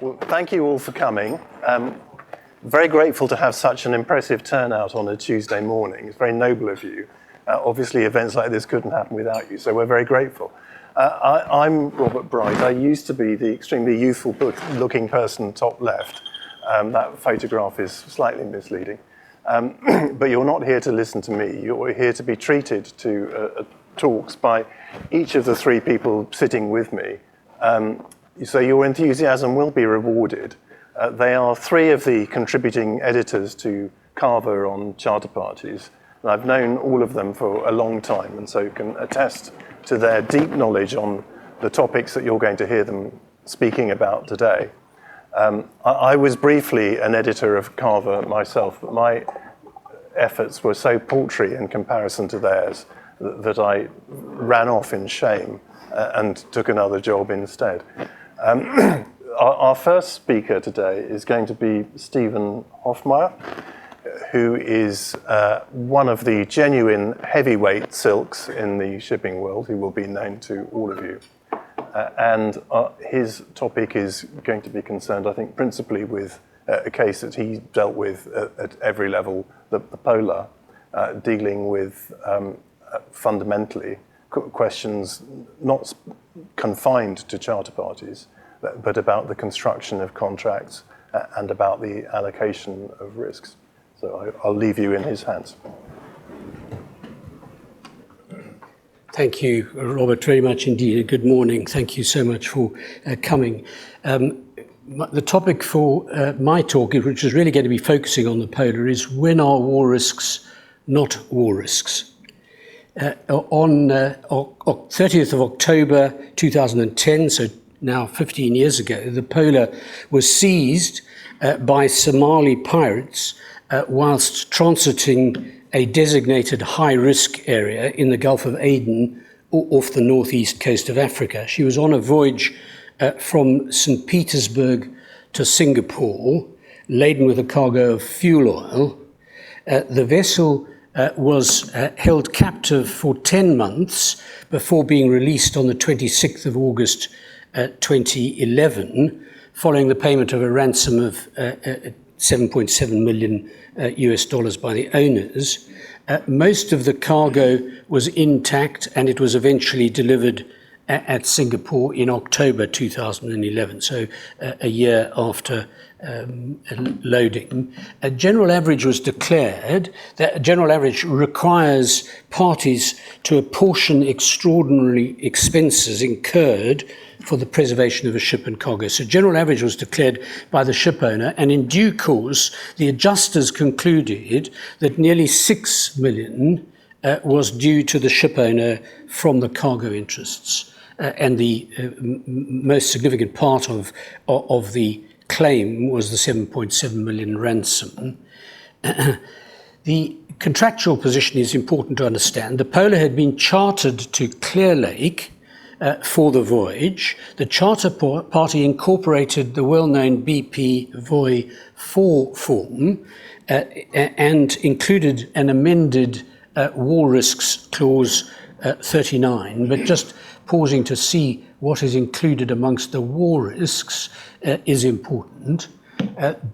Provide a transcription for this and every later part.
Well, thank you all for coming. Very grateful to have such an impressive turnout on a Tuesday morning. It's very noble of you. Obviously, events like this couldn't happen without you, so we're very grateful. I'm Robert Bright. I used to be the extremely youthful-looking person top left. That photograph is slightly misleading. But you're not here to listen to me. You're here to be treated to talks by each of the three people sitting with me. So your enthusiasm will be rewarded. They are three of the contributing editors to Carver on Charterparties. And I've known all of them for a long time, and so can attest to their deep knowledge on the topics that you're going to hear them speaking about today. I was briefly an editor of Carver myself, but my efforts were so paltry in comparison to theirs that I ran off in shame and took another job instead. Our first speaker today is going to be Stephen Hofmeyr, who is one of the genuine heavyweight silks in the shipping world, who will be known to all of you. And his topic is going to be concerned, I think, principally with a case that he dealt with at every level, the polar, dealing with fundamentally questions not confined to charter parties, but about the construction of contracts and about the allocation of risks. So I'll leave you in his hands. Thank you, Robert, very much indeed. Good morning. Thank you so much for coming. The topic for my talk, which is really going to be focusing on the polar, is when are war risks not war risks? On 30th of October 2010, so now 15 years ago, the polar was seized by Somali pirates whilst transiting a designated high-risk area in the Gulf of Aden off the northeast coast of Africa. She was on a voyage from St. Petersburg to Singapore, laden with a cargo of fuel oil. The vessel was held captive for 10 months before being released on the 26th of August 2011, following the payment of a ransom of 7.7 million US dollars by the owners. Most of the cargo was intact, and it was eventually delivered at Singapore in October 2011, so a year after loading. A general average was declared. That general average requires parties to apportion extraordinary expenses incurred for the preservation of a ship and cargo. So general average was declared by the ship owner, and in due course, the adjusters concluded that nearly 6 million was due to the ship owner from the cargo interests. And the most significant part of the claim was the 7.7 million ransom. The contractual position is important to understand. The polar had been chartered to Clear Lake for the voyage. The charter party incorporated the well-known BP Voy 4 form and included an amended war risks clause 39, but just pausing to see what is included amongst the war risks is important.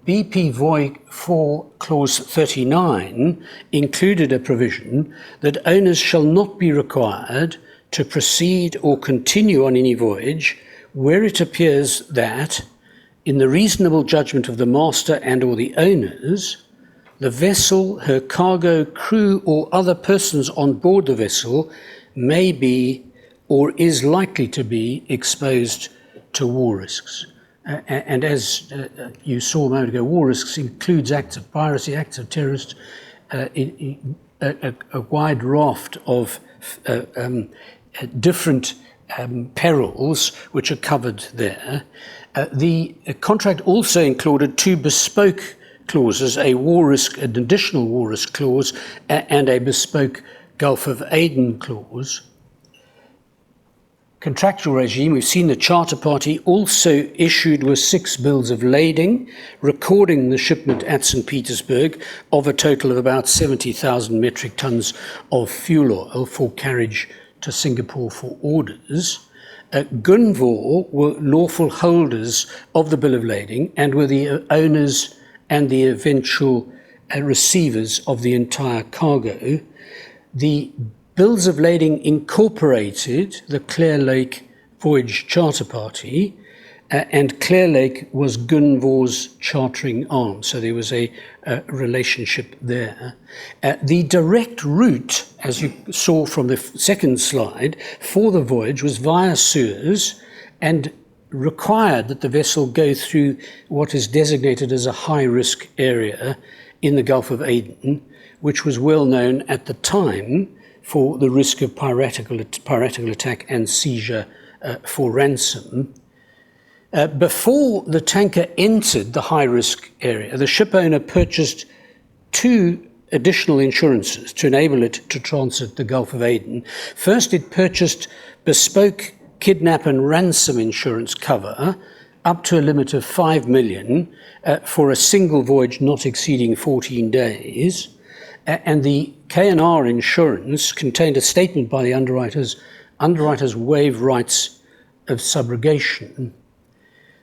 BP Voy 4 clause 39 included a provision that owners shall not be required to proceed or continue on any voyage where it appears that, in the reasonable judgment of the master and or the owners, the vessel, her cargo, crew, or other persons on board the vessel may be or is likely to be exposed to war risks. And as you saw a moment ago, war risks includes acts of piracy, acts of terrorists, a wide raft of different perils which are covered there. The contract also included two bespoke clauses, an additional war risk clause, and a bespoke Gulf of Aden clause. Contractual regime, we've seen the charter party also issued with 6 bills of lading, recording the shipment at St. Petersburg of a total of about 70,000 metric tons of fuel oil for carriage to Singapore for orders. Gunvor were lawful holders of the Bill of Lading and were the owners and the eventual receivers of the entire cargo. The Bills of Lading incorporated the Clear Lake Voyage Charter Party, and Clear Lake was Gunvor's chartering arm, so there was a relationship there. The direct route, as you saw from the second slide, for the voyage was via Suez and required that the vessel go through what is designated as a high-risk area in the Gulf of Aden, which was well known at the time for the risk of piratical attack and seizure for ransom. Before the tanker entered the high-risk area, the ship owner purchased 2 additional insurances to enable it to transit the Gulf of Aden. First, it purchased bespoke kidnap and ransom insurance cover up to a limit of $5 million for a single voyage not exceeding 14 days. And the K&R insurance contained a statement by the underwriters waive rights of subrogation.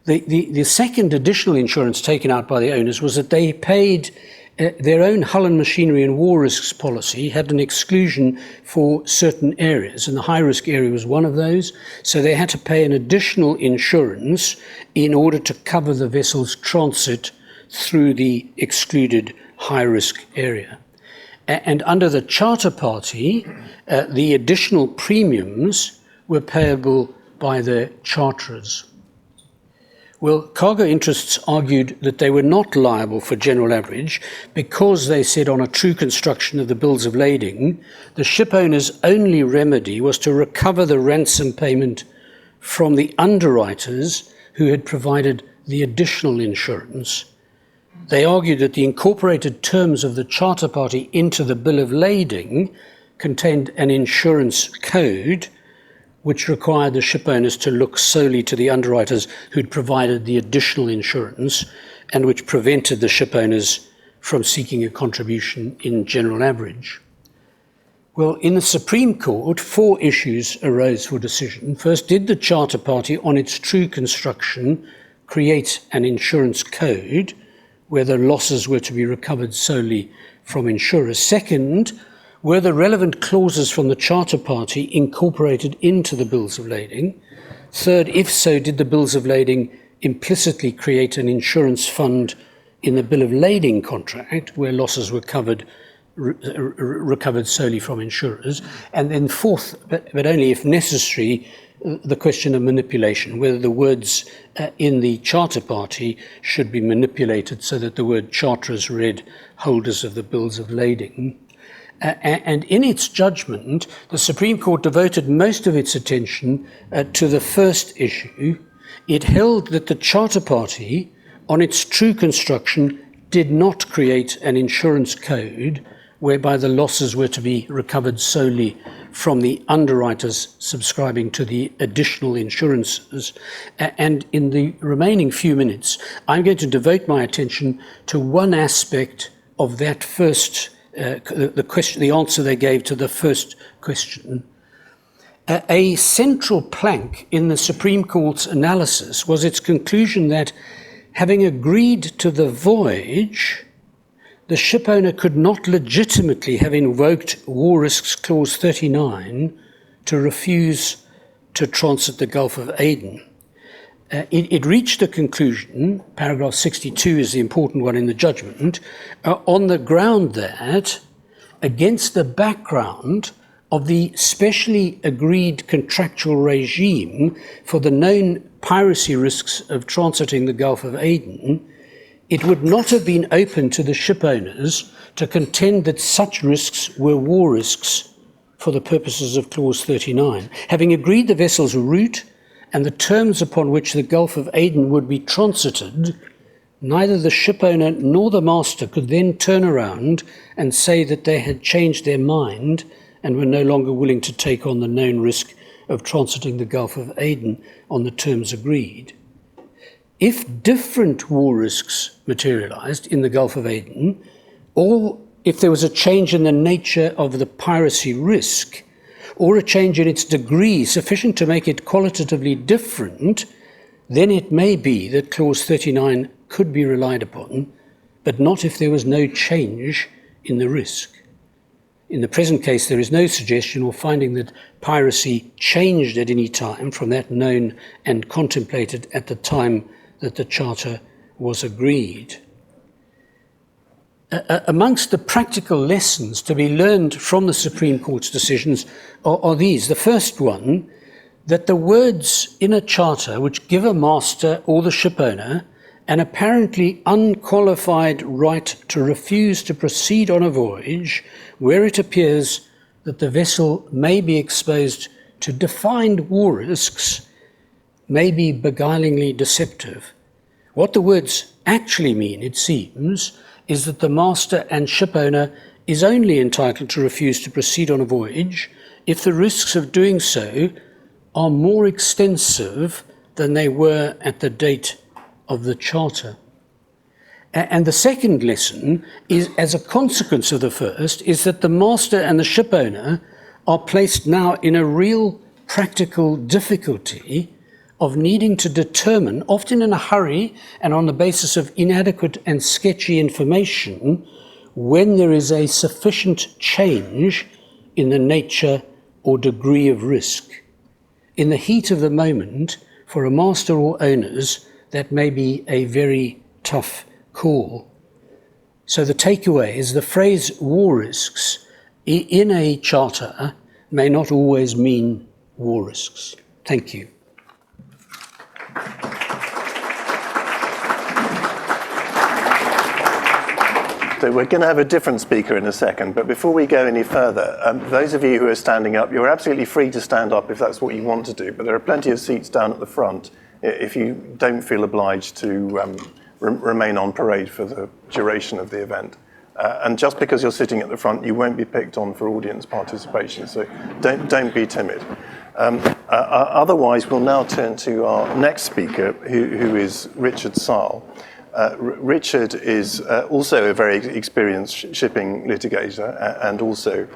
The second additional insurance taken out by the owners was that they paid their own hull and machinery and war risks policy had an exclusion for certain areas, and the high-risk area was one of those, so they had to pay an additional insurance in order to cover the vessel's transit through the excluded high-risk area. And under the charter party, the additional premiums were payable by the charterers. Well, cargo interests argued that they were not liable for general average because they said on a true construction of the bills of lading, the ship owner's only remedy was to recover the ransom payment from the underwriters who had provided the additional insurance. They argued that the incorporated terms of the charter party into the bill of lading contained an insurance code which required the ship owners to look solely to the underwriters who'd provided the additional insurance and which prevented the ship owners from seeking a contribution in general average. Well, in the Supreme Court, 4 issues arose for decision. First, did the charter party on its true construction create an insurance code where the losses were to be recovered solely from insurers? Second, were the relevant clauses from the charter party incorporated into the bills of lading? Third, if so, did the bills of lading implicitly create an insurance fund in the bill of lading contract where losses were recovered solely from insurers? And then fourth, but only if necessary, the question of manipulation, whether the words in the charter party should be manipulated so that the word charterers read holders of the bills of lading. And in its judgment, the Supreme Court devoted most of its attention to the first issue. It held that the charter party, on its true construction, did not create an insurance code whereby the losses were to be recovered solely from the underwriters subscribing to the additional insurances. And in the remaining few minutes, I'm going to devote my attention to one aspect of that first the answer they gave to the first question. A central plank in the Supreme Court's analysis was its conclusion that, having agreed to the voyage, the ship owner could not legitimately have invoked War Risks Clause 39 to refuse to transit the Gulf of Aden. It reached a conclusion, paragraph 62 is the important one in the judgment, on the ground that, against the background of the specially agreed contractual regime for the known piracy risks of transiting the Gulf of Aden, it would not have been open to the ship owners to contend that such risks were war risks for the purposes of Clause 39. Having agreed the vessel's route and the terms upon which the Gulf of Aden would be transited, neither the ship owner nor the master could then turn around and say that they had changed their mind and were no longer willing to take on the known risk of transiting the Gulf of Aden on the terms agreed. If different war risks materialized in the Gulf of Aden, or if there was a change in the nature of the piracy risk, or a change in its degree sufficient to make it qualitatively different, then it may be that Clause 39 could be relied upon, but not if there was no change in the risk. In the present case, there is no suggestion or finding that piracy changed at any time from that known and contemplated at the time that the Charter was agreed. Amongst the practical lessons to be learned from the Supreme Court's decisions are these. The first one, that the words in a charter which give a master or the shipowner an apparently unqualified right to refuse to proceed on a voyage where it appears that the vessel may be exposed to defined war risks may be beguilingly deceptive. What the words actually mean, it seems, is that the master and shipowner is only entitled to refuse to proceed on a voyage if the risks of doing so are more extensive than they were at the date of the Charter. And the second lesson is, as a consequence of the first, is that the master and the shipowner are placed now in a real practical difficulty of needing to determine, often in a hurry and on the basis of inadequate and sketchy information, when there is a sufficient change in the nature or degree of risk. In the heat of the moment, for a master or owners, that may be a very tough call. So the takeaway is the phrase war risks in a charter may not always mean war risks. Thank you. So we're going to have a different speaker in a second, but before we go any further, those of you who are standing up, you're absolutely free to stand up if that's what you want to do, but there are plenty of seats down at the front if you don't feel obliged to remain on parade for the duration of the event. And just because you're sitting at the front, you won't be picked on for audience participation, so don't be timid. Otherwise, we'll now turn to our next speaker, who is Richard Sarll. Richard is also a very experienced shipping litigator and also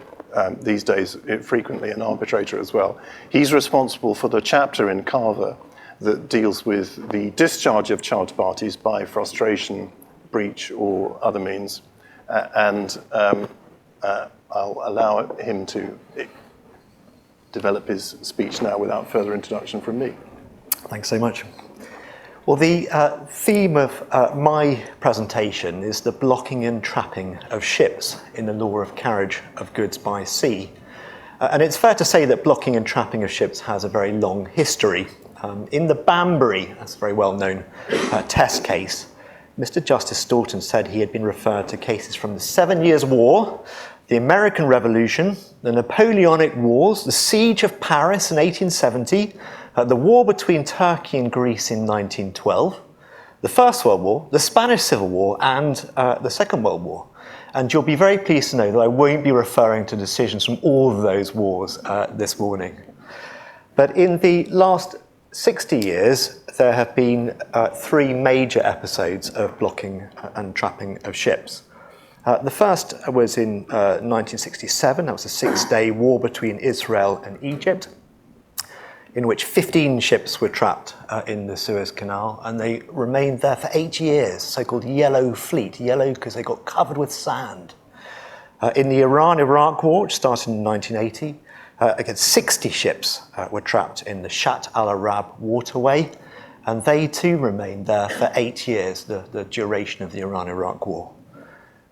these days frequently an arbitrator as well. He's responsible for the chapter in Carver that deals with the discharge of Charterparties by frustration, breach or other means. I'll allow him to develop his speech now without further introduction from me. Thanks so much. Well, the theme of my presentation is the blocking and trapping of ships in the law of carriage of goods by sea. And it's fair to say that blocking and trapping of ships has a very long history. In the Banbury, that's a very well-known test case, Mr. Justice Staunton said he had been referred to cases from the 7 Years' War, the American Revolution, the Napoleonic Wars, the Siege of Paris in 1870, the war between Turkey and Greece in 1912, the First World War, the Spanish Civil War, and the Second World War. And you'll be very pleased to know that I won't be referring to decisions from all of those wars this morning. But in the last 60 years, there have been 3 major episodes of blocking and trapping of ships. The first was in 1967. That was a 6-day war between Israel and Egypt, in which 15 ships were trapped in the Suez Canal, and they remained there for 8 years, so-called Yellow Fleet, yellow because they got covered with sand. In the Iran-Iraq War, which started in 1980, again, 60 ships were trapped in the Shatt al-Arab waterway, and they too remained there for 8 years, the duration of the Iran-Iraq War.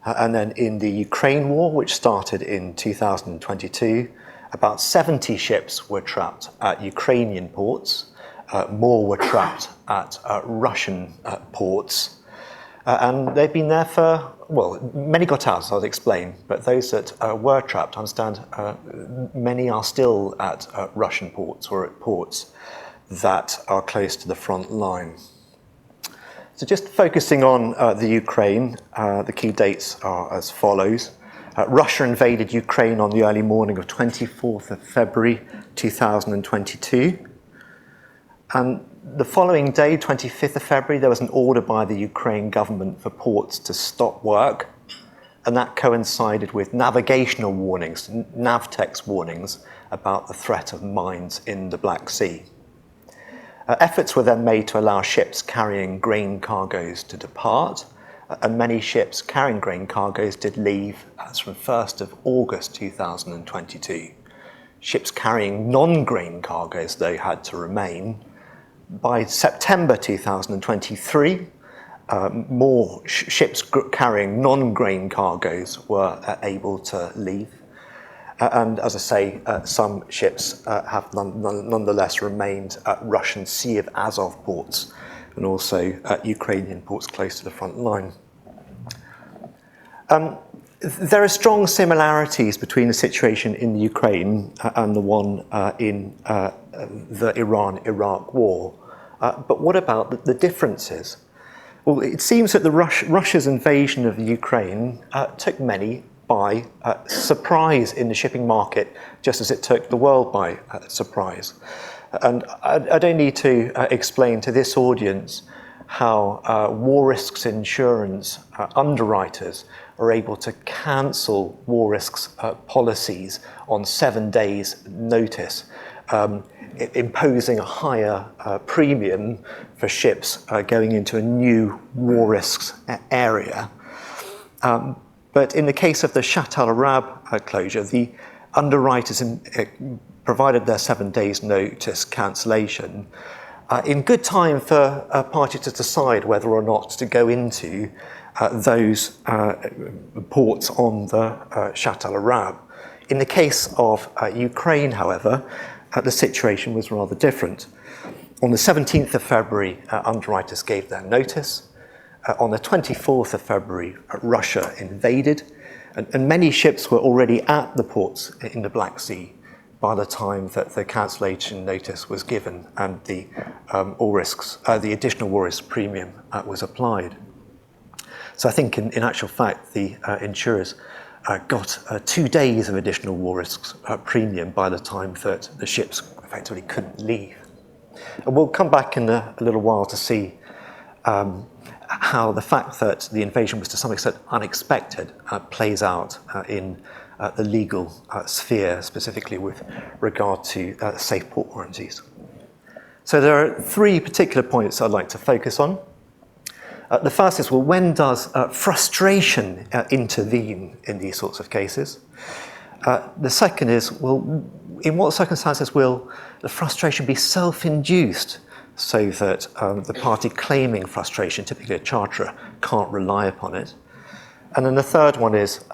And then in the Ukraine War, which started in 2022, about 70 ships were trapped at Ukrainian ports. More were trapped at Russian ports. And they've been there for, well, many got out, as I'll explain, but those that were trapped, I understand many are still at Russian ports or at ports that are close to the front line. So just focusing on the Ukraine, the key dates are as follows. Russia invaded Ukraine on the early morning of 24th of February 2022. And the following day, 25th of February, there was an order by the Ukraine government for ports to stop work. And that coincided with navigational warnings, NAVTEX warnings, about the threat of mines in the Black Sea. Efforts were then made to allow ships carrying grain cargoes to depart, and many ships carrying grain cargoes did leave as from 1st of August 2022. Ships carrying non-grain cargoes, though, had to remain. By September 2023, more ships carrying non-grain cargoes were able to leave. And as I say, some ships have nonetheless remained at Russian Sea of Azov ports and also at Ukrainian ports close to the front line. There are strong similarities between the situation in the Ukraine and the one in the Iran-Iraq war. But what about the differences? Well, it seems that Russia's invasion of the Ukraine took many by surprise in the shipping market, just as it took the world by surprise. And I don't need to explain to this audience how war risks insurance underwriters are able to cancel war risks policies on 7 days' notice, imposing a higher premium for ships going into a new war risks area. But in the case of the Shatt al-Arab closure, the underwriters provided their 7 days' notice cancellation in good time for a party to decide whether or not to go into those ports on the Shatt al-Arab. In the case of Ukraine, however, the situation was rather different. On the 17th of February, underwriters gave their notice. On the 24th of February, Russia invaded, and many ships were already at the ports in the Black Sea by the time that the cancellation notice was given and the additional war risk premium was applied. So I think in actual fact, the insurers got 2 days of additional war risks premium by the time that the ships effectively couldn't leave. And we'll come back in a little while to see how the fact that the invasion was to some extent unexpected plays out in the legal sphere, specifically with regard to safe port warranties. So there are 3 particular points I'd like to focus on. The first is, well, when does frustration intervene in these sorts of cases? The second is, well, in what circumstances will the frustration be self-induced so that the party claiming frustration, typically a charterer, can't rely upon it? And then the third one is,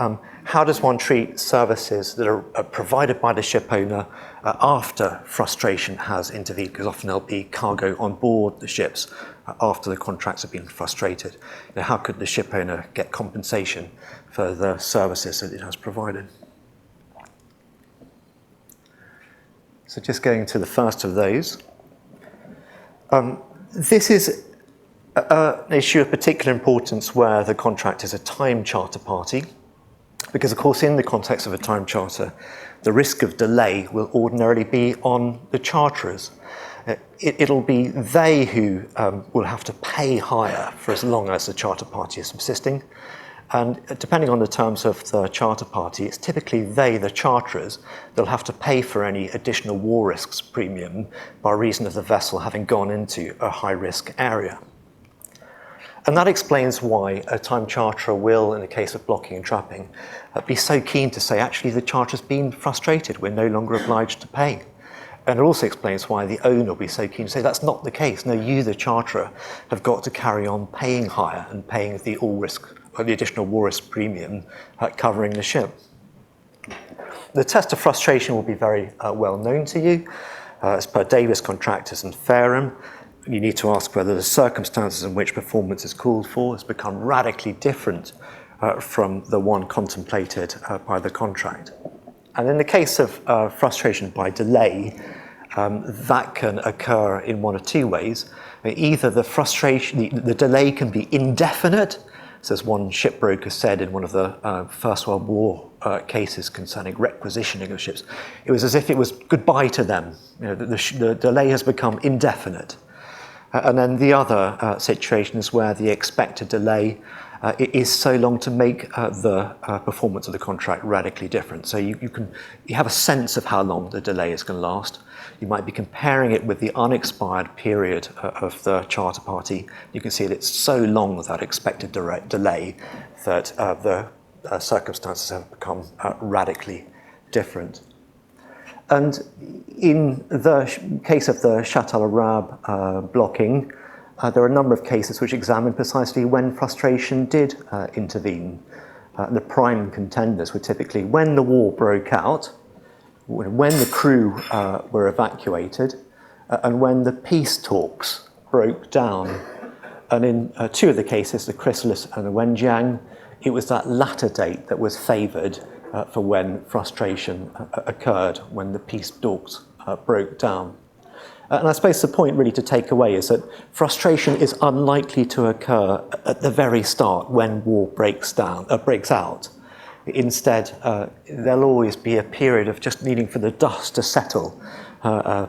how does one treat services that are provided by the ship owner after frustration has intervened? Because often there'll be cargo on board the ships after the contracts have been frustrated. How could the ship owner get compensation for the services that it has provided? So just going to the first of those. This is an issue of particular importance where the contract is a time charter party, because of course in the context of a time charter, the risk of delay will ordinarily be on the charterers. It'll be they who will have to pay higher for as long as the charter party is subsisting. And depending on the terms of the charter party, it's typically they, the charterers, that'll have to pay for any additional war risks premium by reason of the vessel having gone into a high-risk area. And that explains why a time charterer will, in the case of blocking and trapping, be so keen to say, actually, the charter's been frustrated, we're no longer obliged to pay. And it also explains why the owner will be so keen to say, that's not the case. No, you, the charterer, have got to carry on paying higher and paying the additional war risk premium covering the ship. The test of frustration will be very well known to you. As per Davis Contractors and Fareham, you need to ask whether the circumstances in which performance is called for has become radically different from the one contemplated by the contract. And in the case of frustration by delay, that can occur in one of 2 ways. Either the delay can be indefinite, so as one shipbroker said in one of the First World War cases concerning requisitioning of ships, it was as if it was goodbye to them. The delay has become indefinite. And then the other situation is where the expected delay it is so long to make the performance of the contract radically different. So you have a sense of how long the delay is going to last. You might be comparing it with the unexpired period of the charter party. You can see that it's so long, that expected delay, that the circumstances have become radically different. And in the case of the Shatt al-Arab blocking, there are a number of cases which examine precisely when frustration did intervene. The prime contenders were typically when the war broke out, when the crew were evacuated, and when the peace talks broke down. And in two of the cases, the Chrysalis and the Wenjiang, it was that latter date that was favoured for when frustration occurred, when the peace talks broke down. And I suppose the point really to take away is that frustration is unlikely to occur at the very start when war breaks out. Instead, there'll always be a period of just needing for the dust to settle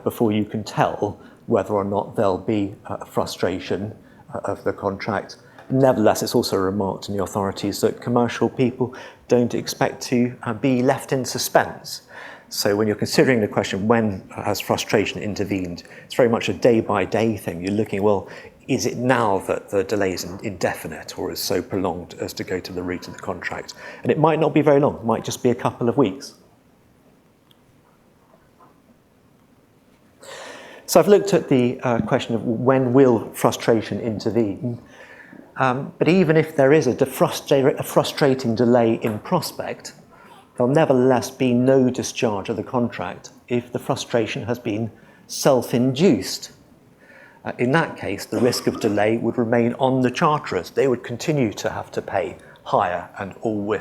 before you can tell whether or not there'll be frustration of the contract. Nevertheless, it's also remarked in the authorities that commercial people don't expect to be left in suspense. So when you're considering the question, when has frustration intervened, it's very much a day-by-day thing. You're looking, well, is it now that the delay is indefinite or is so prolonged as to go to the root of the contract? And it might not be very long. It might just be a couple of weeks. So I've looked at the question of when will frustration intervene. But even if there is a frustrating delay in prospect, there'll nevertheless be no discharge of the contract if the frustration has been self-induced. In that case, the risk of delay would remain on the charterers. They would continue to have to pay higher and all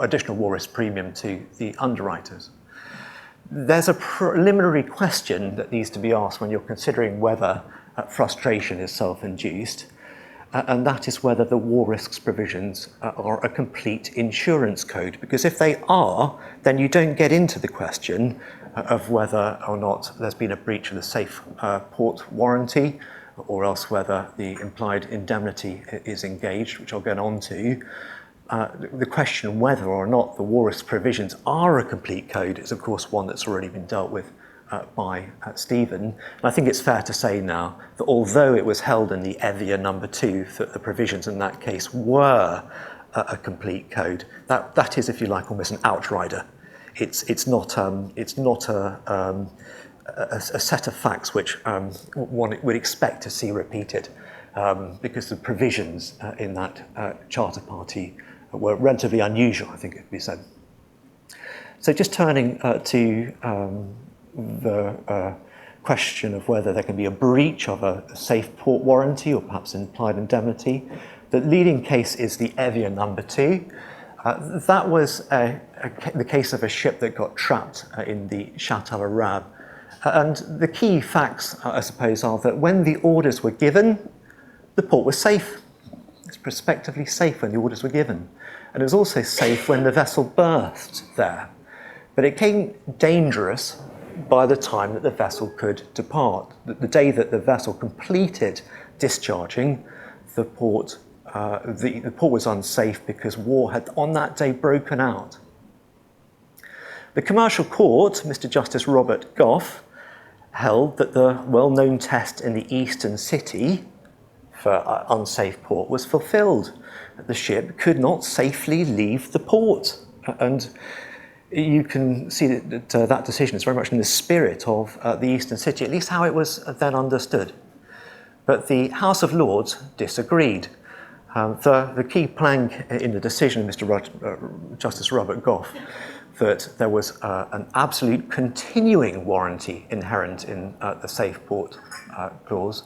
additional war risk premium to the underwriters. There's a preliminary question that needs to be asked when you're considering whether frustration is self-induced, and that is whether the war risks provisions are a complete insurance code. Because if they are, then you don't get into the question of whether or not there's been a breach of the safe port warranty, or else whether the implied indemnity is engaged, which I'll get on to. The question whether or not the war risk provisions are a complete code is, of course, one that's already been dealt with by Stephen. And I think it's fair to say now that although it was held in the Evia number 2 that the provisions in that case were a complete code, that is, if you like, almost an outrider. It's not a set of facts which one would expect to see repeated, because the provisions in that charter party were relatively unusual, I think it could be said. So just turning to the question of whether there can be a breach of a safe port warranty or perhaps implied indemnity. The leading case is the Evia number 2. That was the case of a ship that got trapped in the Shatt al-Arab. And the key facts, I suppose, are that when the orders were given, the port was safe. It's prospectively safe when the orders were given. And it was also safe when the vessel berthed there. But it became dangerous by the time that the vessel could depart. The day that the vessel completed discharging, the port was unsafe because war had on that day broken out. The commercial court, Mr. Justice Robert Goff, held that the well-known test in the Eastern City for unsafe port was fulfilled. That the ship could not safely leave the port. And you can see that decision is very much in the spirit of the Eastern City, at least how it was then understood. But the House of Lords disagreed. The key plank in the decision of Mr. Justice Robert Goff, that there was an absolute continuing warranty inherent in the safe port clause,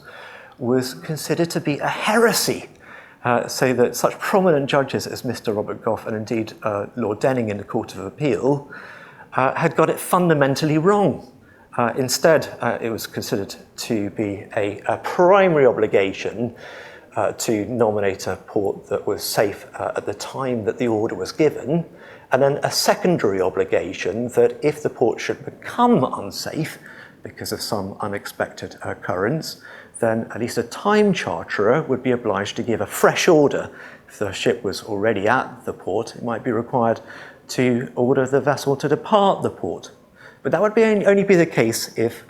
was considered to be a heresy. So that such prominent judges as Mr. Robert Goff and indeed Lord Denning in the Court of Appeal had got it fundamentally wrong. Instead, it was considered to be a primary obligation to nominate a port that was safe at the time that the order was given, and then a secondary obligation that if the port should become unsafe, because of some unexpected occurrence, then at least a time charterer would be obliged to give a fresh order. If the ship was already at the port, it might be required to order the vessel to depart the port. But that would only be the case if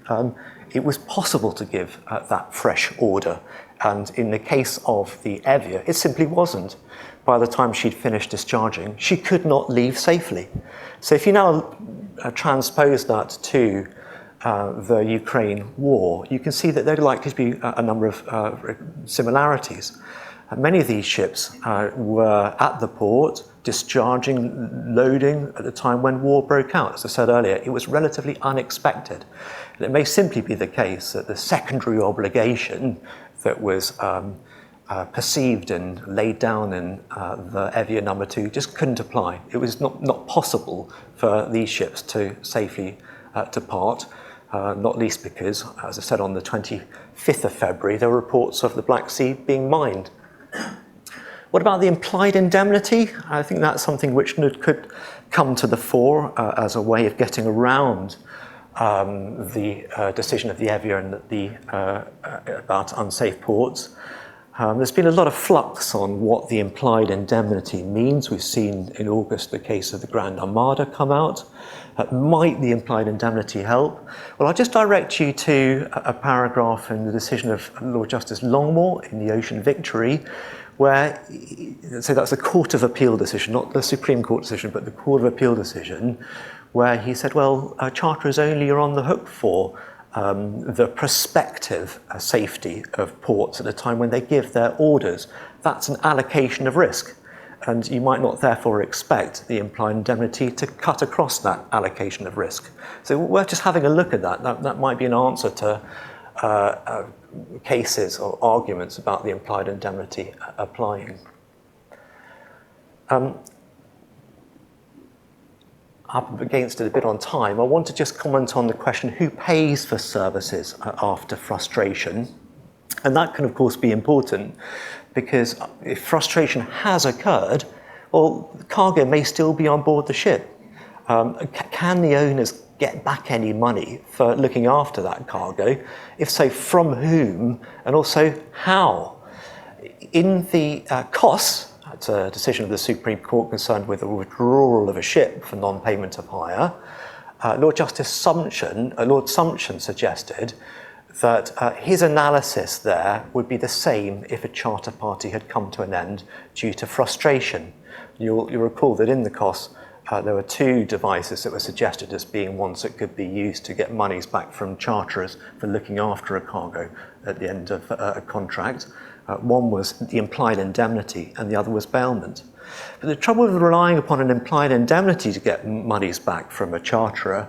it was possible to give that fresh order. And in the case of the Evier, it simply wasn't. By the time she'd finished discharging, she could not leave safely. So if you now transpose that to the Ukraine war, you can see that there are likely to be a number of similarities. Many of these ships were at the port, discharging, loading at the time when war broke out. As I said earlier, it was relatively unexpected. And it may simply be the case that the secondary obligation that was perceived and laid down in the Evier No. 2 just couldn't apply. It was not possible for these ships to safely depart, not least because, as I said, on the 25th of February, there were reports of the Black Sea being mined. What about the implied indemnity? I think that's something which could come to the fore as a way of getting around the decision of the Evier and about unsafe ports. There's been a lot of flux on what the implied indemnity means. We've seen in August the case of the Grand Armada come out. Might the implied indemnity help? Well, I'll just direct you to a paragraph in the decision of Lord Justice Longmore in the Ocean Victory, where, so that's the Court of Appeal decision, not the Supreme Court decision, but the Court of Appeal decision, where he said, well, charterers only are on the hook for the prospective safety of ports at a time when they give their orders. That's an allocation of risk. And you might not therefore expect the implied indemnity to cut across that allocation of risk. So we're just having a look at that. That might be an answer to cases or arguments about the implied indemnity applying. Up against it a bit on time, I want to just comment on the question, who pays for services after frustration? And that can, of course, be important because if frustration has occurred, well, the cargo may still be on board the ship. Can the owners get back any money for looking after that cargo? If so, from whom, and also how? In the costs, it's a decision of the Supreme Court concerned with the withdrawal of a ship for non-payment of hire, Lord Sumption suggested that his analysis there would be the same if a charter party had come to an end due to frustration. You'll recall that in the costs, there were two devices that were suggested as being ones that could be used to get monies back from charterers for looking after a cargo at the end of a contract. One was the implied indemnity and the other was bailment. But the trouble with relying upon an implied indemnity to get monies back from a charterer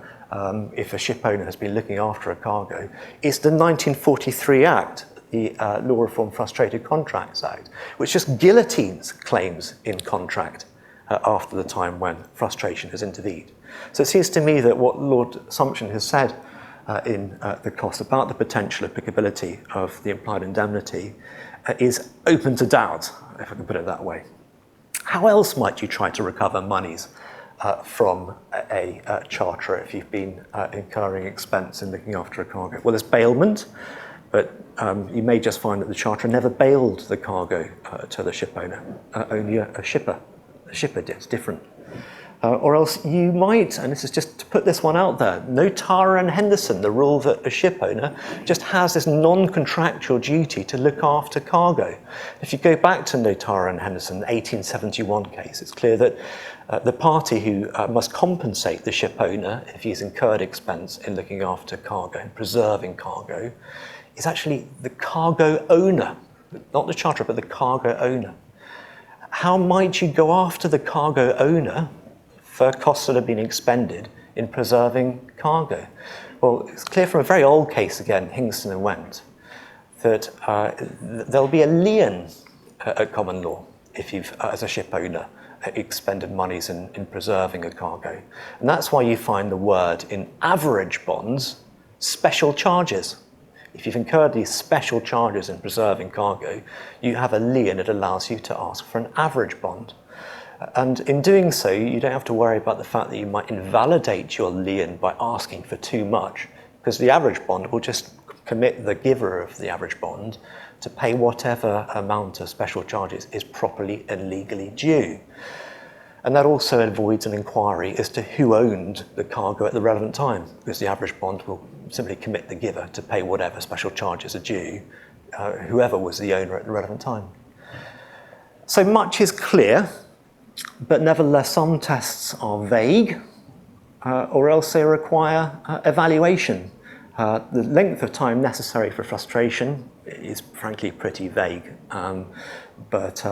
if a ship owner has been looking after a cargo is the 1943 Act, the Law Reform Frustrated Contracts Act, which just guillotines claims in contract after the time when frustration has intervened. So it seems to me that what Lord Sumption has said in the cost about the potential applicability of the implied indemnity is open to doubt, if I can put it that way. How else might you try to recover monies from a charterer if you've been incurring expense in looking after a cargo? Well, there's bailment, but you may just find that the charterer never bailed the cargo to the ship owner, only a shipper. The shipper did, it's different. Or else you might, and this is just to put this one out there, Notara and Henderson, the rule that a ship owner just has this non-contractual duty to look after cargo. If you go back to Notara and Henderson, the 1871 case, it's clear that the party who must compensate the ship owner if he's incurred expense in looking after cargo and preserving cargo is actually the cargo owner, not the charterer, but the cargo owner. How might you go after the cargo owner for costs that have been expended in preserving cargo? Well, it's clear from a very old case again, Hingston and Went, that there'll be a lien at common law if you've, as a ship owner, expended monies in preserving a cargo. And that's why you find the word in average bonds, special charges. If you've incurred these special charges in preserving cargo, you have a lien that allows you to ask for an average bond. And in doing so, you don't have to worry about the fact that you might invalidate your lien by asking for too much, because the average bond will just commit the giver of the average bond to pay whatever amount of special charges is properly and legally due. And that also avoids an inquiry as to who owned the cargo at the relevant time, because the average bond will simply commit the giver to pay whatever special charges are due, whoever was the owner at the relevant time. So much is clear, but nevertheless some tests are vague, or else they require evaluation. The length of time necessary for frustration is frankly pretty vague, but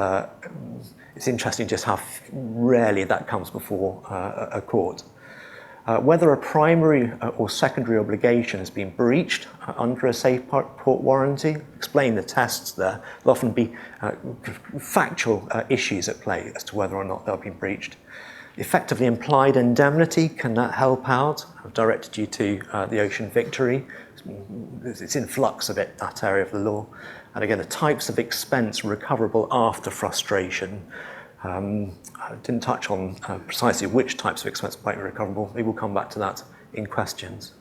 it's interesting just how rarely that comes before a court. Whether a primary or secondary obligation has been breached under a safe port warranty, explain the tests there. There'll often be factual issues at play as to whether or not they'll be breached. Effectively implied indemnity, can that help out? I've directed you to the Ocean Victory. It's in flux a bit, that area of the law. And again, the types of expense recoverable after frustration. I didn't touch on precisely which types of expense might be recoverable. Maybe we'll come back to that in questions.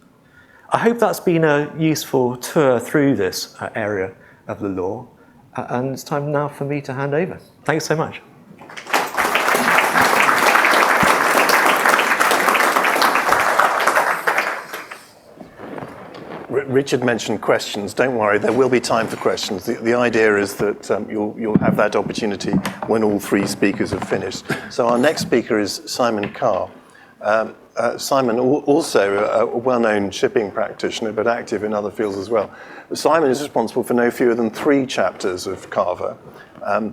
I hope that's been a useful tour through this area of the law. And it's time now for me to hand over. Thanks so much. Richard mentioned questions. Don't worry, there will be time for questions. The idea is that you'll have that opportunity when all three speakers have finished. So our next speaker is Simon Carr. Simon, also a well-known shipping practitioner, but active in other fields as well. Simon is responsible for no fewer than 3 chapters of Carver,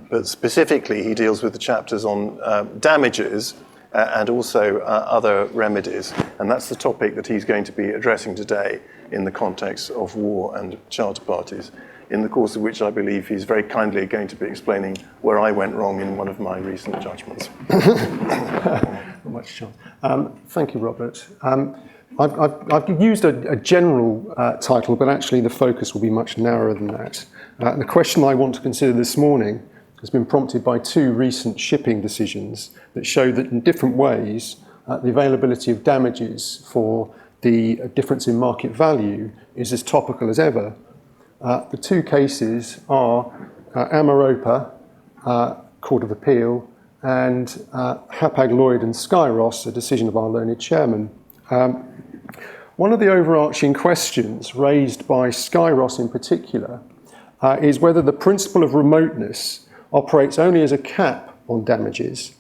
but specifically he deals with the chapters on damages and also other remedies. And that's the topic that he's going to be addressing today in the context of war and charter parties, in the course of which I believe he's very kindly going to be explaining where I went wrong in one of my recent judgments. Not much, John. Thank you, Robert. I've used a general title, but actually the focus will be much narrower than that. The question I want to consider this morning has been prompted by 2 recent shipping decisions that show that in different ways the availability of damages for the difference in market value is as topical as ever. The 2 cases are Amaropa, Court of Appeal, and Hapag-Lloyd and Skyros, a decision of our learned chairman. One of the overarching questions raised by Skyros in particular is whether the principle of remoteness operates only as a cap on damages,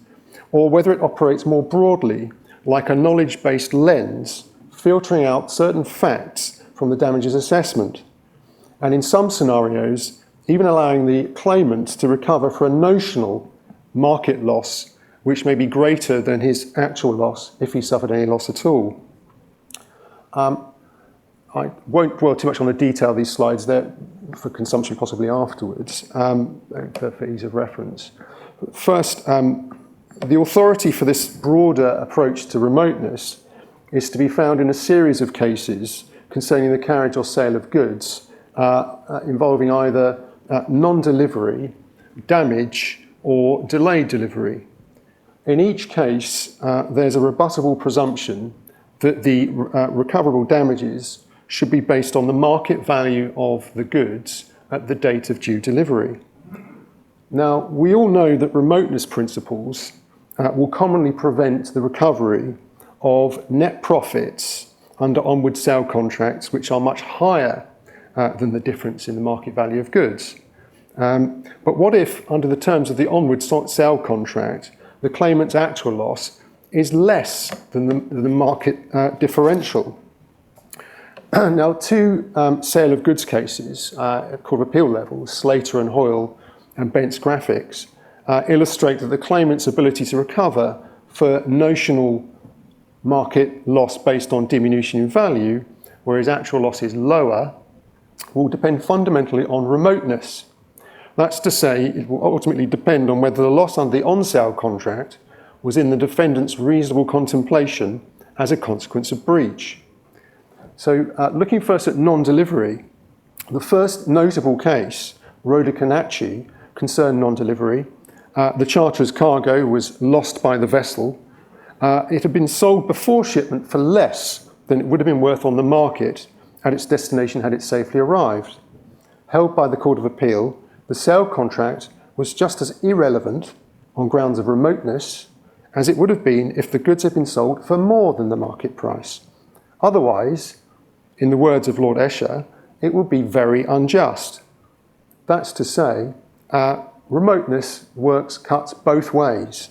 or whether it operates more broadly like a knowledge-based lens, filtering out certain facts from the damages assessment, and in some scenarios, even allowing the claimant to recover for a notional market loss, which may be greater than his actual loss if he suffered any loss at all. I won't dwell too much on the detail of these slides. They're for consumption possibly afterwards, for ease of reference. First, the authority for this broader approach to remoteness is to be found in a series of cases concerning the carriage or sale of goods involving either non-delivery, damage, or delayed delivery. In each case, there's a rebuttable presumption that the recoverable damages should be based on the market value of the goods at the date of due delivery. Now, we all know that remoteness principles will commonly prevent the recovery of net profits under onward sale contracts, which are much higher than the difference in the market value of goods. But what if, under the terms of the onward sale contract, the claimant's actual loss is less than the market differential? Now, 2 sale of goods cases at Court of Appeal level, Slater and Hoyle and Bent's Graphics, illustrate that the claimant's ability to recover for notional market loss based on diminution in value, whereas actual loss is lower, will depend fundamentally on remoteness. That's to say, it will ultimately depend on whether the loss under the on-sale contract was in the defendant's reasonable contemplation as a consequence of breach. So looking first at non-delivery, the first notable case, Rhoda Canacci, concerned non-delivery. The charterer's cargo was lost by the vessel. It had been sold before shipment for less than it would have been worth on the market at its destination had it safely arrived. Held by the Court of Appeal, the sale contract was just as irrelevant on grounds of remoteness as it would have been if the goods had been sold for more than the market price. Otherwise, in the words of Lord Esher, it would be very unjust. That's to say, remoteness cuts both ways.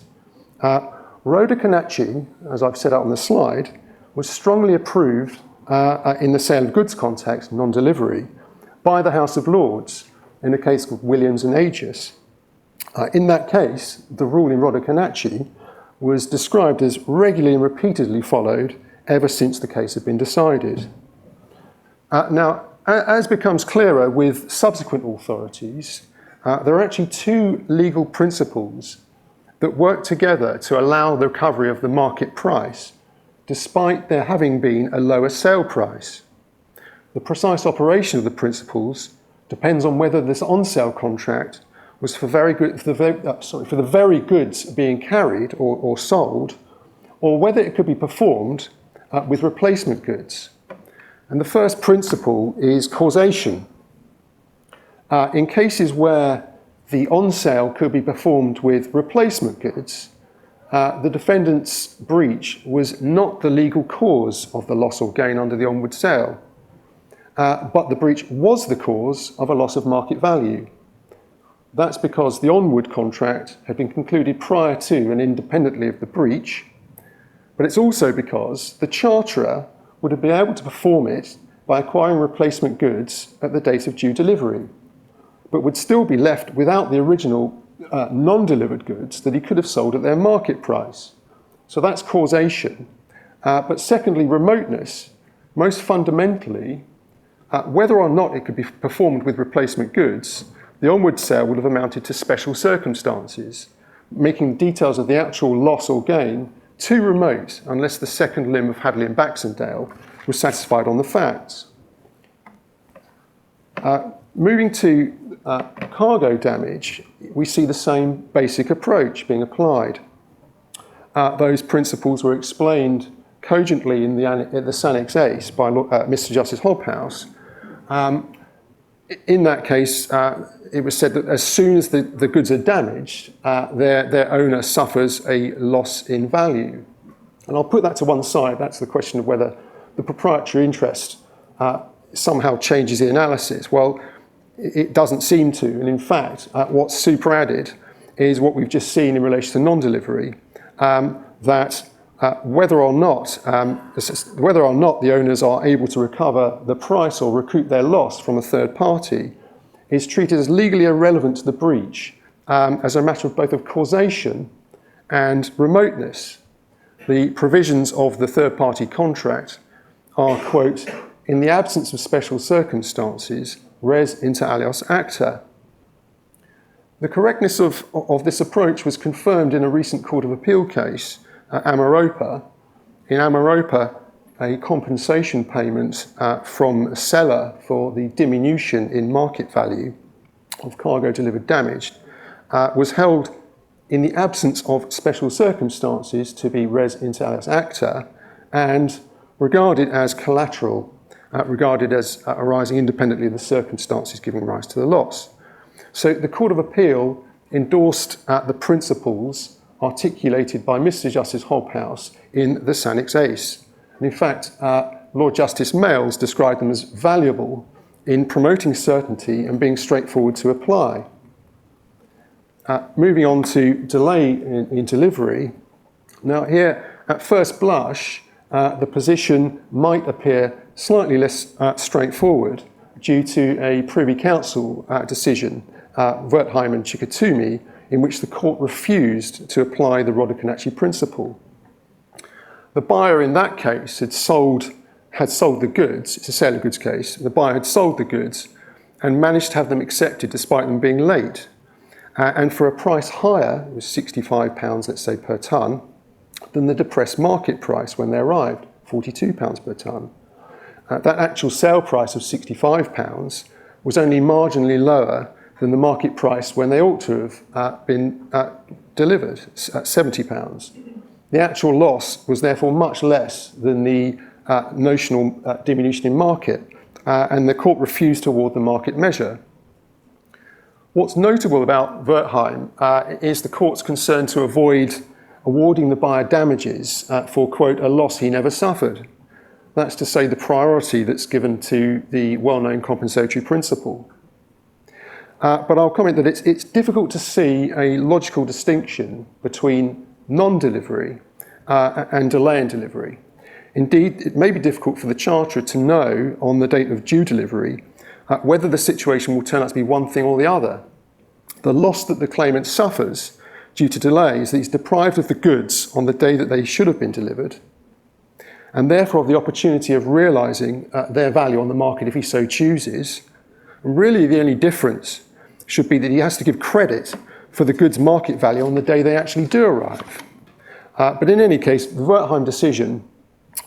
Rhoda Kanachi, as I've set out on the slide, was strongly approved in the sale of goods context, non-delivery, by the House of Lords in a case called Williams and Aegis. In that case, the rule in Rhoda Kanachi was described as regularly and repeatedly followed ever since the case had been decided. Now, as becomes clearer with subsequent authorities, there are actually two legal principles that work together to allow the recovery of the market price, despite there having been a lower sale price. The precise operation of the principles depends on whether this on-sale contract was for the very goods being carried or sold, or whether it could be performed with replacement goods. And the first principle is causation. In cases where the on-sale could be performed with replacement goods, the defendant's breach was not the legal cause of the loss or gain under the onward sale, but the breach was the cause of a loss of market value. That's because the onward contract had been concluded prior to and independently of the breach, but it's also because the charterer would have been able to perform it by acquiring replacement goods at the date of due delivery, but would still be left without the original non-delivered goods that he could have sold at their market price. So that's causation. But secondly, remoteness. Most fundamentally, whether or not it could be performed with replacement goods, the onward sale would have amounted to special circumstances, making details of the actual loss or gain too remote unless the second limb of Hadley and Baxendale was satisfied on the facts. Moving to cargo damage, we see the same basic approach being applied. Those principles were explained cogently in the Sanix Ace by Mr. Justice Hobhouse. In that case, it was said that as soon as the goods are damaged, their owner suffers a loss in value. And I'll put that to one side. That's the question of whether the proprietary interest somehow changes the analysis. Well, it doesn't seem to. And in fact, what's superadded is what we've just seen in relation to non-delivery, that whether or not the owners are able to recover the price or recoup their loss from a third party is treated as legally irrelevant to the breach as a matter of both of causation and remoteness. The provisions of the third party contract are, quote, in the absence of special circumstances, res inter alios acta. The correctness of this approach was confirmed in a recent Court of Appeal case, Amaropa. In Amaropa, a compensation payment from a seller for the diminution in market value of cargo delivered damaged was held in the absence of special circumstances to be res inter alios acta and regarded as collateral, regarded as arising independently of the circumstances giving rise to the loss. So the Court of Appeal endorsed the principles articulated by Mr. Justice Hobhouse in the Sanix Ace. And in fact, Lord Justice Mayles described them as valuable in promoting certainty and being straightforward to apply. Moving on to delay in delivery. Now here, at first blush, the position might appear slightly less straightforward due to a Privy Council decision, Wertheim and Chikatumi, in which the court refused to apply the Rhoda-Kanachi principle. The buyer in that case had sold the goods. It's a sale of goods case. The buyer had sold the goods and managed to have them accepted despite them being late. And for a price higher, it was £65, let's say, per tonne, than the depressed market price when they arrived, £42 per tonne. That actual sale price of £65 was only marginally lower than the market price when they ought to have been delivered, at £70. The actual loss was therefore much less than the notional diminution in market, and the court refused to award the market measure. What's notable about Wertheim is the court's concern to avoid awarding the buyer damages for, quote, a loss he never suffered. That's to say the priority that's given to the well-known compensatory principle. But I'll comment that it's difficult to see a logical distinction between non-delivery and delay in delivery. Indeed, it may be difficult for the charterer to know on the date of due delivery whether the situation will turn out to be one thing or the other. The loss that the claimant suffers due to delay is that he's deprived of the goods on the day that they should have been delivered, and therefore of the opportunity of realising their value on the market if he so chooses. And really the only difference should be that he has to give credit for the goods' market value on the day they actually do arrive. But in any case, the Wertheim decision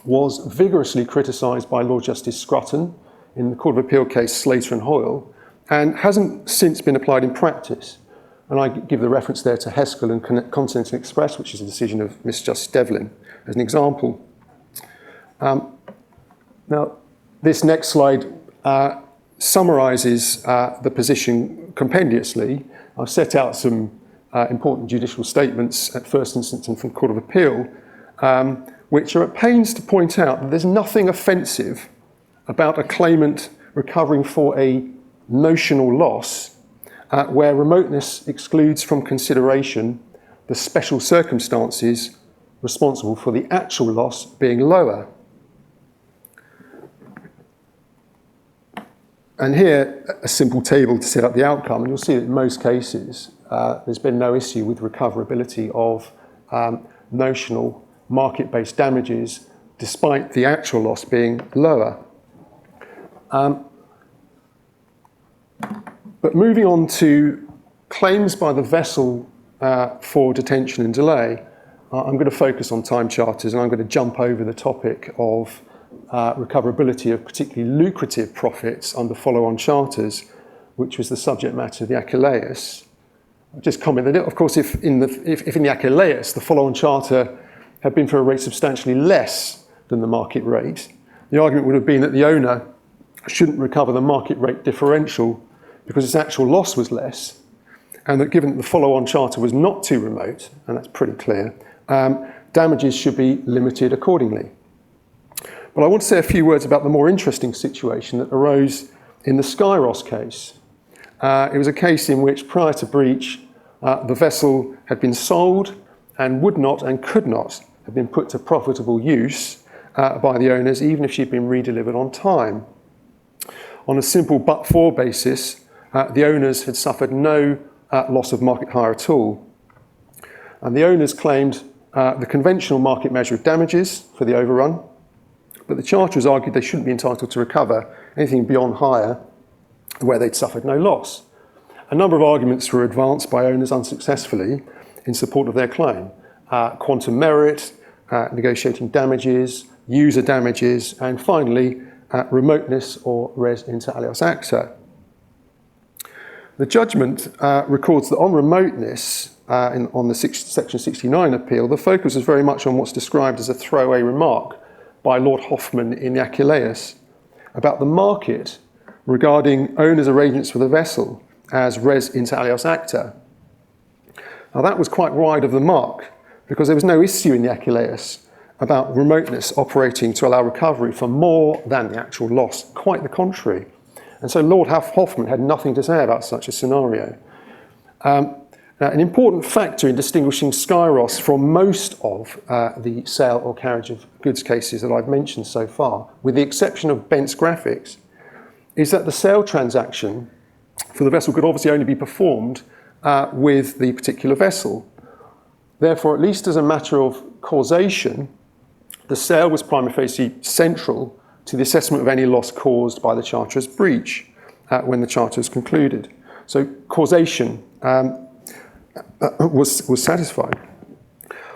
was vigorously criticised by Lord Justice Scrutton in the Court of Appeal case Slater and Hoyle, and hasn't since been applied in practice. And I give the reference there to Heskell and Continental Express, which is a decision of Miss Justice Devlin, as an example. Now, this next slide summarises the position compendiously. I've set out some important judicial statements at first instance and from Court of Appeal, which are at pains to point out that there's nothing offensive about a claimant recovering for a notional loss where remoteness excludes from consideration the special circumstances responsible for the actual loss being lower. And here, a simple table to set up the outcome, and you'll see that in most cases, there's been no issue with recoverability of notional market-based damages, despite the actual loss being lower. But moving on to claims by the vessel for detention and delay, I'm going to focus on time charters, and I'm going to jump over the topic of recoverability of particularly lucrative profits under follow-on charters, which was the subject matter of the Achilleus. I'll just comment that, of course, if in the Achilleus the follow-on charter had been for a rate substantially less than the market rate, the argument would have been that the owner shouldn't recover the market rate differential because its actual loss was less, and that given that the follow-on charter was not too remote, and that's pretty clear, damages should be limited accordingly. But I want to say a few words about the more interesting situation that arose in the Skyros case. It was a case in which, prior to breach, the vessel had been sold and would not and could not have been put to profitable use by the owners, even if she'd been redelivered on time. On a simple but-for basis, the owners had suffered no loss of market hire at all. And the owners claimed the conventional market measure of damages for the overrun, but the charterers argued they shouldn't be entitled to recover anything beyond hire where they'd suffered no loss. A number of arguments were advanced by owners unsuccessfully in support of their claim. Quantum merit, negotiating damages, user damages, and finally, remoteness or res inter alias acta. The judgment records that on remoteness, on the Section 69 appeal, the focus was very much on what's described as a throwaway remark by Lord Hofmeyr in the Achilleus about the market regarding owners' arrangements for the vessel as res inter alias acta. Now that was quite wide of the mark because there was no issue in the Achilleus about remoteness operating to allow recovery for more than the actual loss, quite the contrary. And so Lord Hofmeyr had nothing to say about such a scenario. Now, an important factor in distinguishing Skyros from most of the sale or carriage of goods cases that I've mentioned so far, with the exception of Bent's Graphics, is that the sale transaction for the vessel could obviously only be performed with the particular vessel. Therefore, at least as a matter of causation, the sale was prima facie central to the assessment of any loss caused by the charterer's breach when the charter was concluded. So causation was satisfied.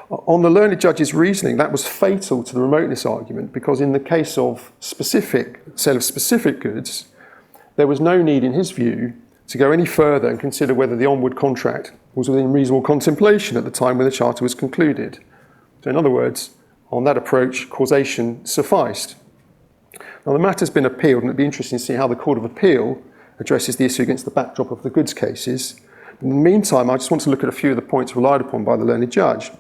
On the learned judge's reasoning, that was fatal to the remoteness argument because in the case of sale of specific goods, there was no need, in his view, to go any further and consider whether the onward contract was within reasonable contemplation at the time when the charter was concluded. So in other words, on that approach, causation sufficed. Now, the matter's been appealed, and it'd be interesting to see how the Court of Appeal addresses the issue against the backdrop of the goods cases. In the meantime, I just want to look at a few of the points relied upon by the learned judge.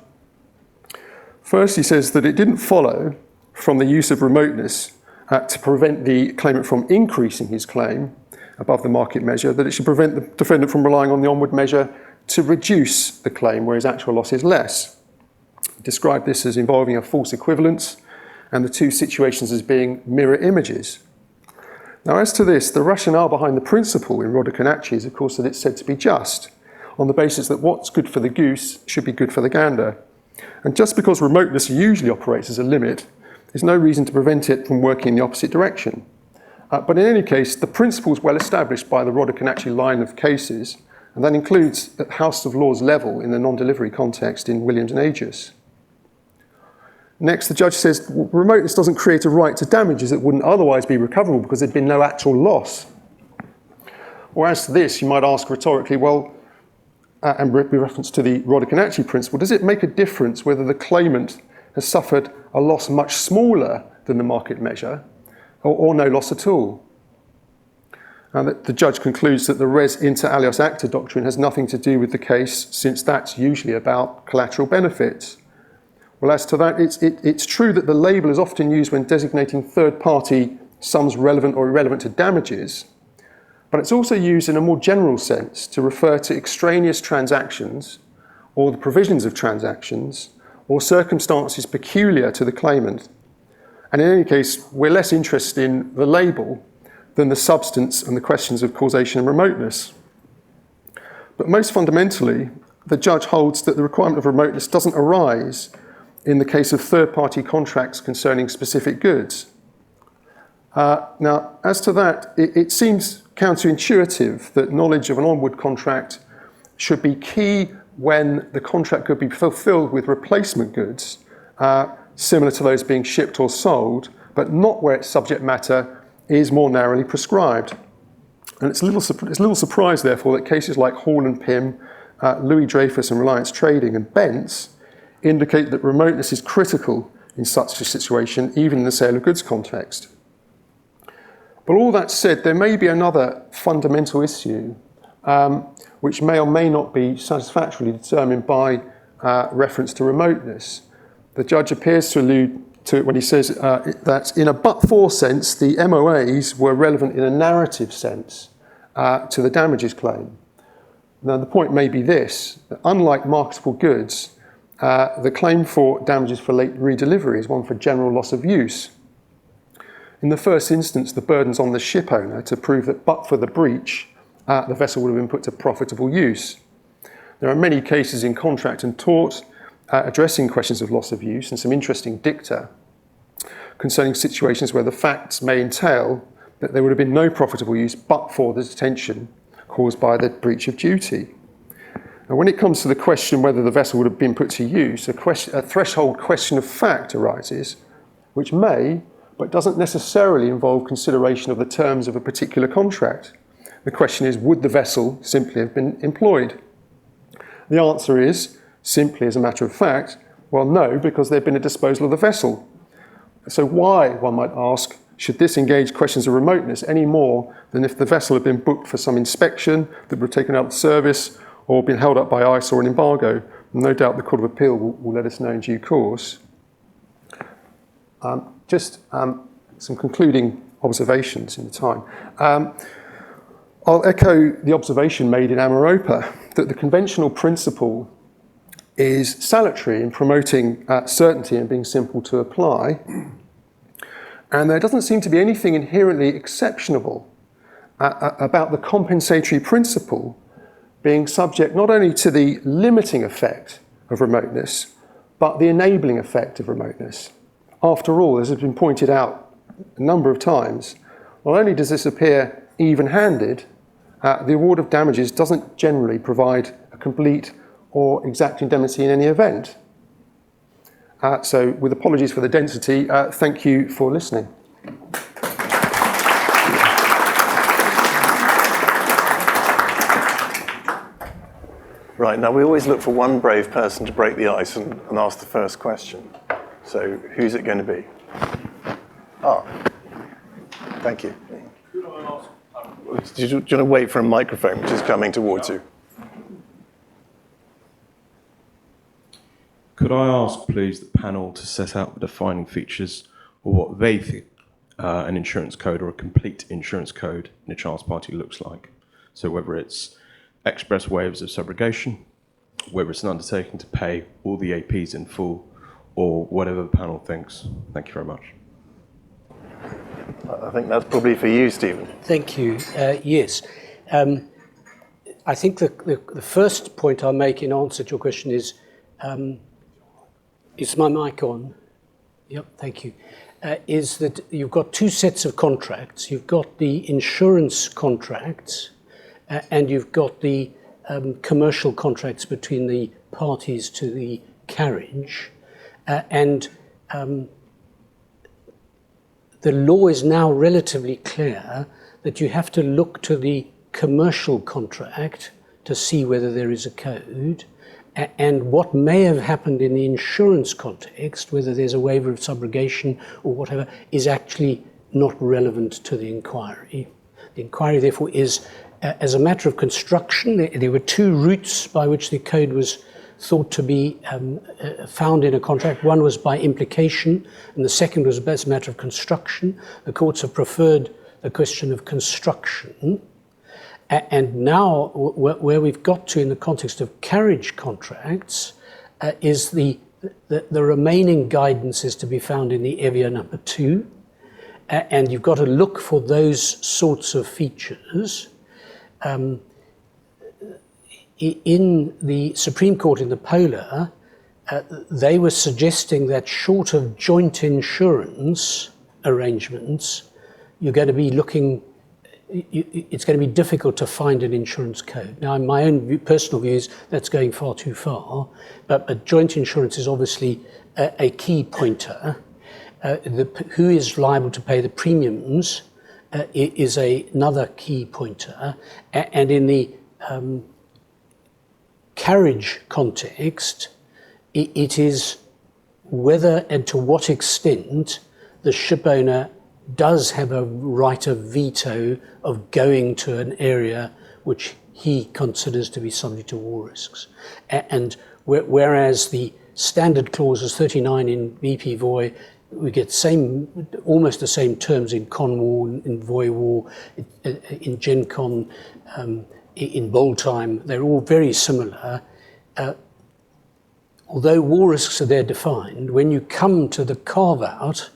First, he says that it didn't follow from the use of remoteness to prevent the claimant from increasing his claim above the market measure, that it should prevent the defendant from relying on the onward measure to reduce the claim where his actual loss is less. He described this as involving a false equivalence and the two situations as being mirror images. Now, as to this, the rationale behind the principle in Rodekanacci is, of course, that it's said to be just, on the basis that what's good for the goose should be good for the gander. And just because remoteness usually operates as a limit, there's no reason to prevent it from working in the opposite direction. But in any case, the principle is well established by the Rodekanacci line of cases, and that includes at House of Lords level in the non-delivery context in Williams and Aegis. Next, the judge says remoteness doesn't create a right to damages that wouldn't otherwise be recoverable because there'd been no actual loss. Or as to this, you might ask rhetorically, well, and with reference to the Rodekanacci principle, does it make a difference whether the claimant has suffered a loss much smaller than the market measure or no loss at all? And the judge concludes that the res inter alios acta doctrine has nothing to do with the case, since that's usually about collateral benefits. Well, as to that, it's true that the label is often used when designating third-party sums relevant or irrelevant to damages, but it's also used in a more general sense to refer to extraneous transactions or the provisions of transactions or circumstances peculiar to the claimant. And in any case, we're less interested in the label than the substance and the questions of causation and remoteness. But most fundamentally, the judge holds that the requirement of remoteness doesn't arise in the case of third-party contracts concerning specific goods. Now, as to that, it seems counterintuitive that knowledge of an onward contract should be key when the contract could be fulfilled with replacement goods, similar to those being shipped or sold, but not where its subject matter is more narrowly prescribed. And it's a little surprise, therefore, that cases like Hall and Pym, Louis Dreyfus and Reliance Trading and Bentz indicate that remoteness is critical in such a situation, even in the sale of goods context. But all that said, there may be another fundamental issue which may or may not be satisfactorily determined by reference to remoteness. The judge appears to allude to it when he says that in a but-for sense, the MOAs were relevant in a narrative sense to the damages claim. Now, the point may be this: that unlike marketable goods, the claim for damages for late redelivery is one for general loss of use. In the first instance, the burden's on the ship owner to prove that but for the breach, the vessel would have been put to profitable use. There are many cases in contract and tort addressing questions of loss of use, and some interesting dicta concerning situations where the facts may entail that there would have been no profitable use but for the detention caused by the breach of duty. Now, when it comes to the question whether the vessel would have been put to use, a threshold question of fact arises, which may, but doesn't necessarily involve consideration of the terms of a particular contract. The question is, would the vessel simply have been employed? The answer is, simply as a matter of fact, well, no, because there'd been a disposal of the vessel. So why, one might ask, should this engage questions of remoteness any more than if the vessel had been booked for some inspection that would have taken out the service or been held up by ice or an embargo? No doubt the Court of Appeal will let us know in due course. Some concluding observations in the time. I'll echo the observation made in Amaropa that the conventional principle is salutary in promoting certainty and being simple to apply. And there doesn't seem to be anything inherently exceptionable about the compensatory principle being subject not only to the limiting effect of remoteness, but the enabling effect of remoteness. After all, as has been pointed out a number of times, not only does this appear even-handed, the award of damages doesn't generally provide a complete or exact indemnity in any event. So with apologies for the density, thank you for listening. Right, now we always look for one brave person to break the ice and ask the first question. So who's it going to be? Thank you. Do you want to wait for a microphone which is coming towards you? Could I ask, please, the panel to set out the defining features or what they think an insurance code or a complete insurance code in a child's party looks like? So whether it's express waivers of subrogation, whether it's an undertaking to pay all the APs in full, or whatever the panel thinks. Thank you very much. I think that's probably for you, Stephen. Thank you. Yes. I think the first point I'll make in answer to your question is my mic on? Yep, thank you. Is that you've got two sets of contracts. You've got the insurance contracts and you've got the commercial contracts between the parties to the carriage. The law is now relatively clear that you have to look to the commercial contract to see whether there is a code. And what may have happened in the insurance context, whether there's a waiver of subrogation or whatever, is actually not relevant to the inquiry. The inquiry, therefore, is, as a matter of construction, there were two routes by which the code was thought to be found in a contract. One was by implication, and the second was as a matter of construction. The courts have preferred the question of construction. And now, where we've got to in the context of carriage contracts, is the remaining guidance is to be found in the Evia number 2. And you've got to look for those sorts of features. In the Supreme Court in the Polar, they were suggesting that short of joint insurance arrangements, you're going to be looking, it's going to be difficult to find an insurance code. Now, in my own personal views, that's going far too far, but joint insurance is obviously a key pointer. Who is liable to pay the premiums is another key pointer. And in the carriage context, it is whether and to what extent the ship owner does have a right of veto of going to an area which he considers to be subject to war risks. And whereas the standard clause is 39 in BP Voy, we get almost the same terms in Con War, in Voy War, in Gen Con, in Bold Time. They're all very similar. Although war risks are there defined, when you come to the carve-out,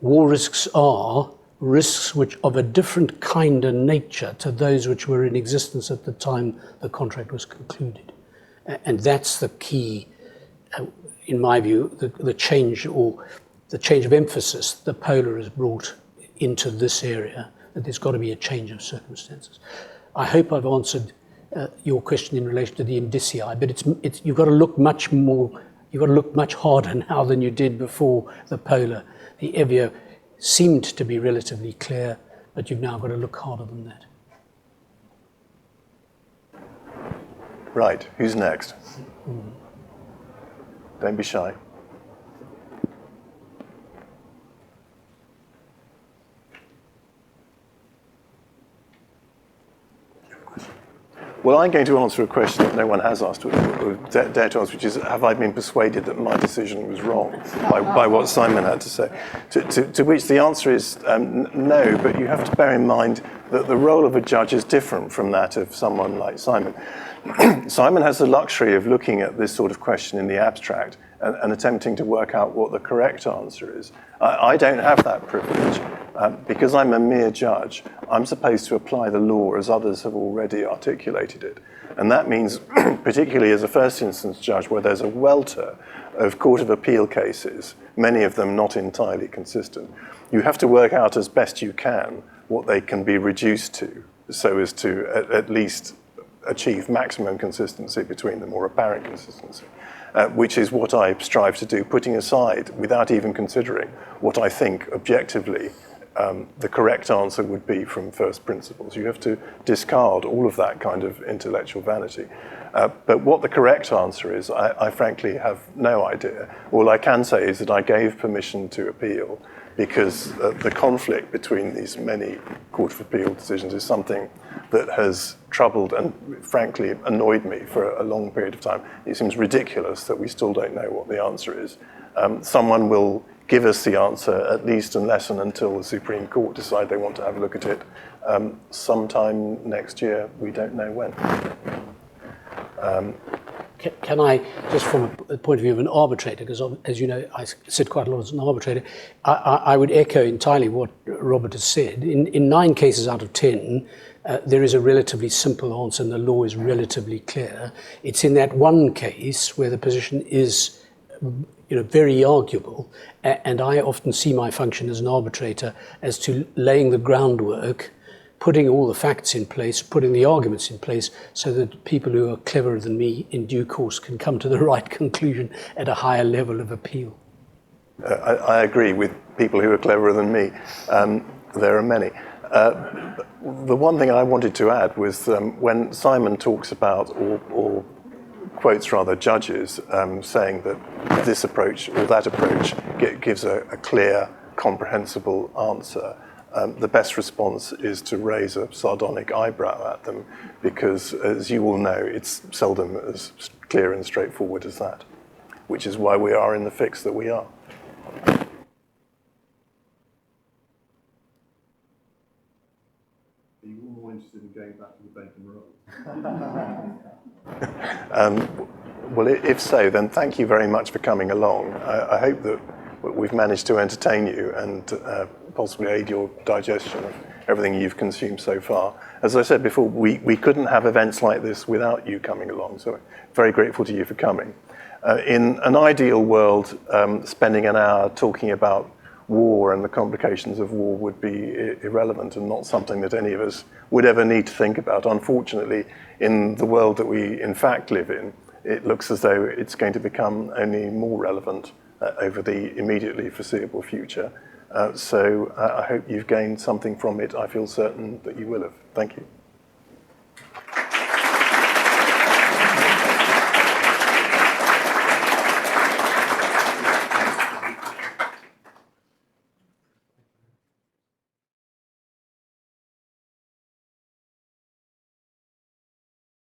war risks are risks which of a different kind and nature to those which were in existence at the time the contract was concluded. And that's the key, in my view, the change of emphasis the Polar has brought into this area, that there's got to be a change of circumstances. I hope I've answered your question in relation to the indicii, but you've got to look much more, you've got to look much harder now than you did before the Polar. The Evia seemed to be relatively clear, but you've now got to look harder than that. Right, who's next? Don't be shy. Well, I'm going to answer a question that no one has asked, or dare to answer, which is, have I been persuaded that my decision was wrong by what Simon had to say? To which the answer is no, but you have to bear in mind that the role of a judge is different from that of someone like Simon. Simon has the luxury of looking at this sort of question in the abstract and attempting to work out what the correct answer is. I don't have that privilege. Because I'm a mere judge, I'm supposed to apply the law as others have already articulated it. And that means, particularly as a first instance judge, where there's a welter of Court of Appeal cases, many of them not entirely consistent, you have to work out as best you can what they can be reduced to, so as to at least achieve maximum consistency between them, or apparent consistency. Which is what I strive to do, putting aside, without even considering, what I think objectively the correct answer would be from first principles. You have to discard all of that kind of intellectual vanity. But what the correct answer is, I frankly have no idea. All I can say is that I gave permission to appeal because the conflict between these many Court of Appeal decisions is something that has troubled and frankly annoyed me for a long period of time. It seems ridiculous that we still don't know what the answer is. Someone will give us the answer, at least unless and until the Supreme Court decide they want to have a look at it sometime next year. We don't know when. Can I, just from a point of view of an arbitrator, because as you know, I sit quite a lot as an arbitrator, I would echo entirely what Robert has said. In 9 cases out of 10, there is a relatively simple answer and the law is relatively clear. It's in that one case where the position is very arguable, and I often see my function as an arbitrator as to laying the groundwork, putting all the facts in place, putting the arguments in place, so that people who are cleverer than me in due course can come to the right conclusion at a higher level of appeal. I agree with people who are cleverer than me. There are many. The one thing I wanted to add was when Simon talks about, or quotes rather, judges saying that this approach or that approach gives a clear, comprehensible answer. The best response is to raise a sardonic eyebrow at them, because, as you all know, it's seldom as clear and straightforward as that, which is why we are in the fix that we are. Are you all more interested in going back to the bacon roll? Well, if so, then thank you very much for coming along. I hope that we've managed to entertain you and possibly aid your digestion of everything you've consumed so far. As I said before, we couldn't have events like this without you coming along, so very grateful to you for coming. In an ideal world, spending an hour talking about war and the complications of war would be irrelevant and not something that any of us would ever need to think about. Unfortunately, in the world that we in fact live in, it looks as though it's going to become only more relevant over the immediately foreseeable future. So I hope you've gained something from it. I feel certain that you will have. Thank you.